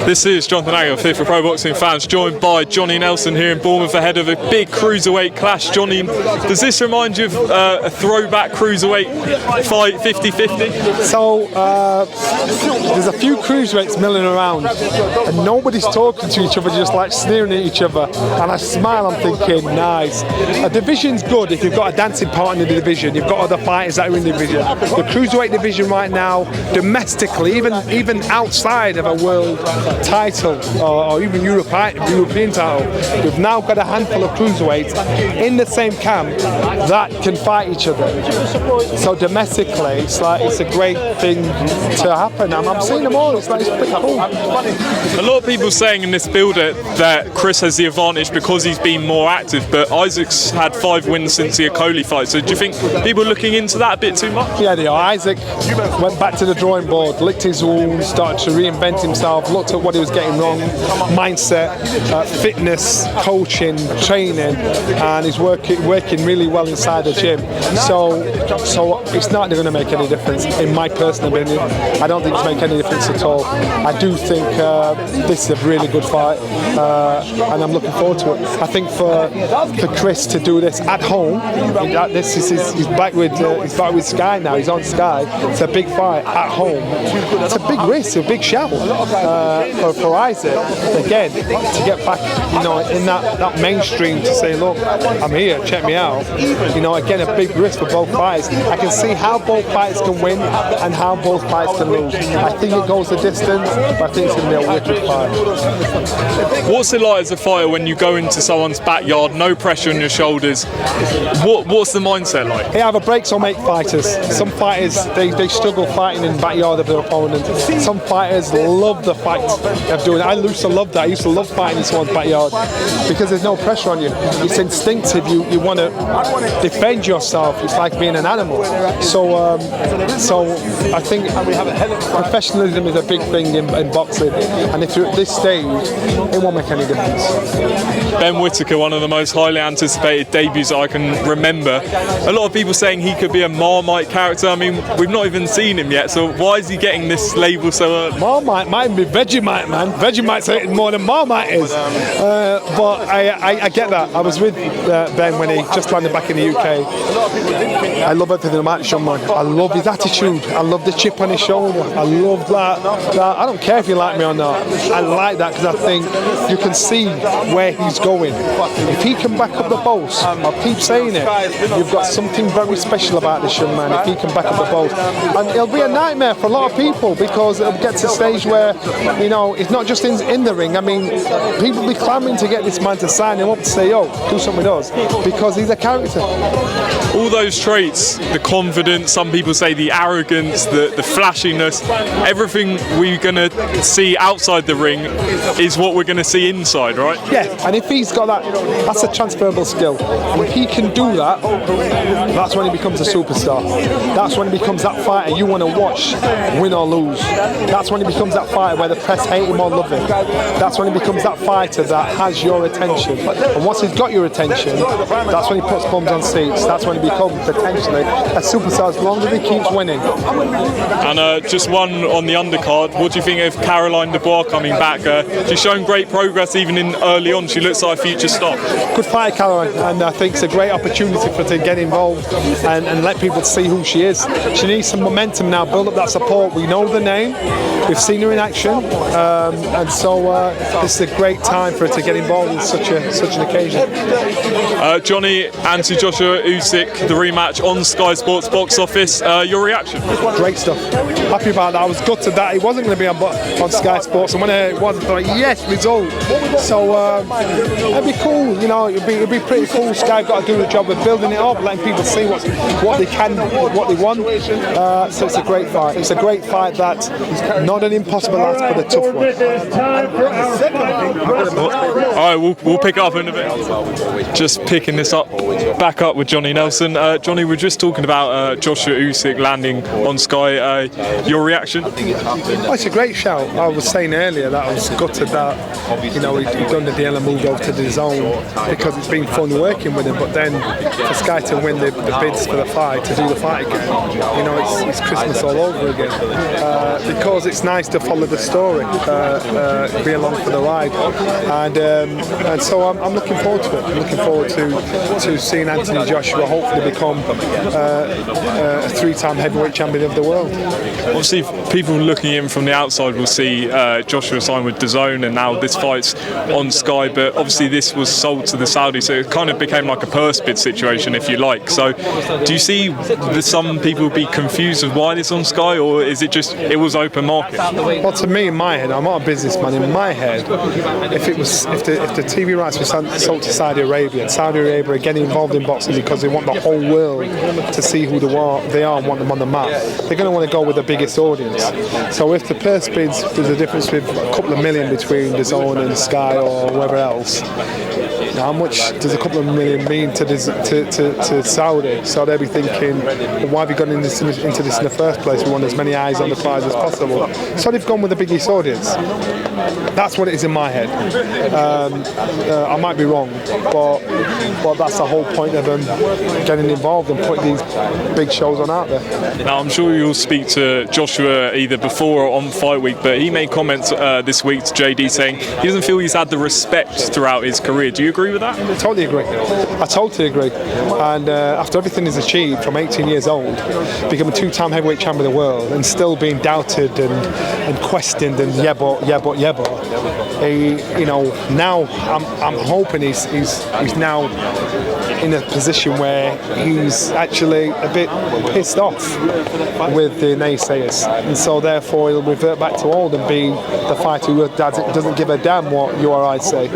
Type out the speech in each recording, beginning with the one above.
This is Jonathan Agger, Fit for Pro Boxing fans, joined by Johnny Nelson here in Bournemouth ahead of a big cruiserweight clash. Johnny, does this remind you of a throwback cruiserweight fight, 50-50? So, there's a few cruiserweights milling around and nobody's talking to each other, just like sneering at each other. And I smile, I'm thinking, nice. A division's good if you've got a dancing partner in the division, you've got other fighters that are in the division. The cruiserweight division right now, domestically, even outside of a world title or even European title, we've now got a handful of cruiserweights in the same camp that can fight each other. So domestically, it's a great thing to happen. I'm seeing them all. It's pretty cool. A lot of people saying in this build-up that Chris has the advantage because he's been more active, but Isaac's had 5 wins since the Okoli fight. So do you think people are looking into that a bit too much? Yeah, they are. Isaac went back to the drawing board, licked his wounds, started to reinvent himself, looked at what he was getting wrong, mindset, fitness, coaching, training, and he's working really well inside the gym. So it's not going to make any difference, in my personal opinion. I don't think it's make any difference at all. I do think this is a really good fight, and I'm looking forward to it. I think for Chris to do this at home, he's back with Sky now. He's on Sky. It's a big fight at home. It's a big risk, a big shout for Isaac. Again, to get back, in that mainstream to say, look, I'm here, check me out. Again, a big risk for both fighters. I can see how both fighters can win and how both fighters can lose. I think it goes the distance, but I think it's going to be a wicked fight. What's it like as a fighter when you go into someone's backyard, no pressure on your shoulders? What's the mindset like? Hey, either breaks or make fighters. Some fighters, they struggle fighting in the backyard of their opponent. Some fighters love the fight of doing it. I used to love that. I used to love fighting in someone's backyard because there's no pressure on you. It's instinctive. You want to defend yourself. It's like being an animal. So I think professionalism is a big thing in boxing. And if you're at this stage, it won't make any difference. Ben Whittaker, one of the most highly anticipated debuts I can remember. A lot of people saying he could be a Marmite character. I mean, we've not even seen him yet, so why is he getting this label so early? Marmite might be Vegemite, man. Vegemite's hitting more than Marmite is. But I get that. I was with Ben when he just landed back in the UK. I love everything about this young man. I love his attitude. I love the chip on his shoulder. I love that. I don't care if you like me or not. I like that because I think you can see where he's going. If he can back up the boast, I'll keep saying it, you've got something very special about this young man if he can back up the boast. And it'll be a nightmare for a lot of people because it'll get to a stage where, it's not just in the ring. I mean, people will be clamoring to get this man to sign him up to say, yo, do something with us, because he's a character. All those traits, the confidence, some people say the arrogance, the flashiness, everything we're going to see outside the ring is what we're going to see inside, right? Yeah, and if he's got that, that's a transferable skill. And if he can do that, that's when he becomes a superstar. That's when he becomes that fighter you want to watch, win or lose. That's when he becomes that fighter where the press hate him or love him. That's when he becomes that fighter that has your attention. And once he's got your attention, that's when he puts bums on seats. That's when he becomes potentially a superstar as long as he keeps winning. And just one on the undercard, what do you think of Caroline Dubois coming back? She's shown great progress even in early on. She looks like a future star. Good fight, Caroline, and I think it's a great opportunity for her to get involved and let people see who she is. She needs some momentum now, build up that support. We know the name, we've seen her in action, and so this is a great time for her to get involved in such an occasion. Johnny, anti-Joshua Usyk, the rematch on Sky Sports box office. Your reaction? Great stuff. Happy about that. I was gutted that it wasn't going to be on Sky Sports, and when it was, I thought, yes, result. So it'd be cool, it'd be pretty cool. Sky got to do the job of building it up, letting people see what they can, what they want. So it's a great fight. It's a great fight that's not an impossible ask, but a tough one. All right, we'll pick it up in a bit. Just picking this up, back up with Johnny Nelson. Johnny, we're just talking about Joshua Usyk landing on Sky. Your reaction? Oh, it's a great shout. I was saying earlier that I was gutted that he'd done the deal and moved over to the zone because it's been fun working with him. But then for Sky to win the bids for the fight, to do the fight again, it's Christmas all over again. Because it's nice to follow the story. be along for the ride, and so I'm looking forward to it. I'm looking forward to seeing Anthony Joshua hopefully become a 3-time heavyweight champion of the world. Obviously, people looking in from the outside will see Joshua sign with DAZN, and now this fight's on Sky, but obviously this was sold to the Saudis, so it kind of became like a purse bid situation, if you like. So do you see some people be confused with why this on Sky, or is it just it was open market? Well, to me, in my head, I'm not a businessman. In my head, if the TV rights were sold to Saudi Arabia, and Saudi Arabia are getting involved in boxing because they want the whole world to see who they are and want them on the map, they're going to want to go with the biggest audience. So if the purse bids, there's a difference with a couple of million between DAZN and Sky or whoever else. How much does a couple of million mean to Saudi? So they'll be thinking, well, why have you gone into this in the first place? We want as many eyes on the prize as possible. So they've gone with the biggest audience. That's what it is in my head. I might be wrong, but that's the whole point of them getting involved and putting these big shows on out there. Now, I'm sure you'll speak to Joshua either before or on fight week, but he made comments this week to JD saying he doesn't feel he's had the respect throughout his career. Do you agree with that? I totally agree. And after everything he's achieved from 18 years old, becoming a 2-time heavyweight champion of the world and still being doubted and questioned and yeah but. Now I'm hoping he's now in a position where he's actually a bit pissed off with the naysayers, and so therefore he'll revert back to old and be the fighter who doesn't give a damn what you or I say.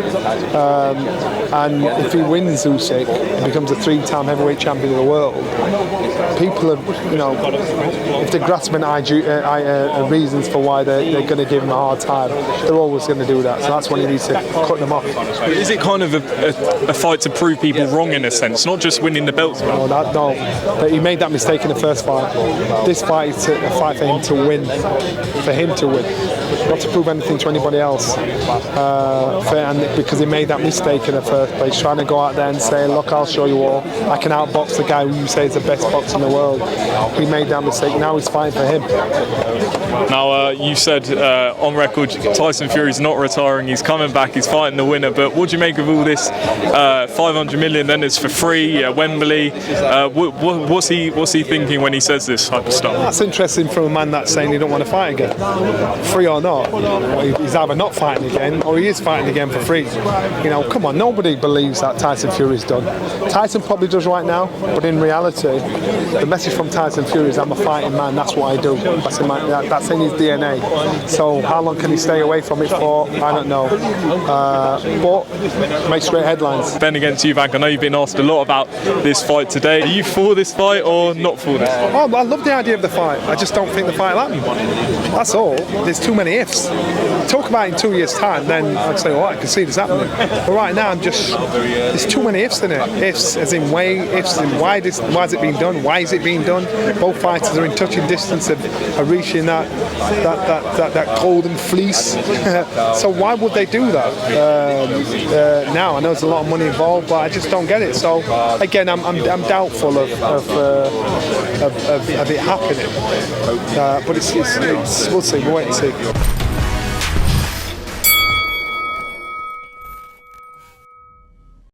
And if he wins Usyk and becomes a 3-time heavyweight champion of the world, people are, if they're grasping reasons for why they're going to give him a hard time, they're always going to do that. So that's when he needs to cut them off. Is it kind of a fight to prove people wrong in a sense, not just winning the belts? No. But he made that mistake in the first fight. This fight is a fight for him to win. Not to prove anything to anybody else. And because he made that mistake in the first place, trying to go out there and say, look, I'll show you all. I can outbox the guy who you say is the best boxer in the world. He made that mistake. Now he's fighting for him. Now, you said on record, Tyson Fury's not retiring. He's coming back. He's fighting the winner. But what do you make of all this? 500 million, then it's for free. Wembley. What's he thinking when he says this type of stuff? That's interesting from a man that's saying he don't want to fight again, free or not. He's either not fighting again or he is fighting again for free. Come on, nobody believes that Tyson Fury's done. Tyson probably does right now, but in reality, the message from Tyson Fury is, I'm a fighting man. That's what I do. That's in his DNA. So how long can he stay away from it for? I don't know. But makes great headlines. Benn against Eubank. I know you've been asked a lot about this fight today. Are you for this fight or not for this fight? Oh, I love the idea of the fight. I just don't think the fight will happen. That's all. There's too many ifs. Talk about it in 2 years' time, then I'd say, I can see this happening. But right now, there's too many ifs in it. Ifs as in way, ifs in why is it being done? Why is it being done? Both fighters are in touching distance of reaching that golden fleece. So why would they do that now? I know there's a lot of money involved, but I just don't get it. So again, I'm doubtful of it happening. But we'll see. We'll wait and see.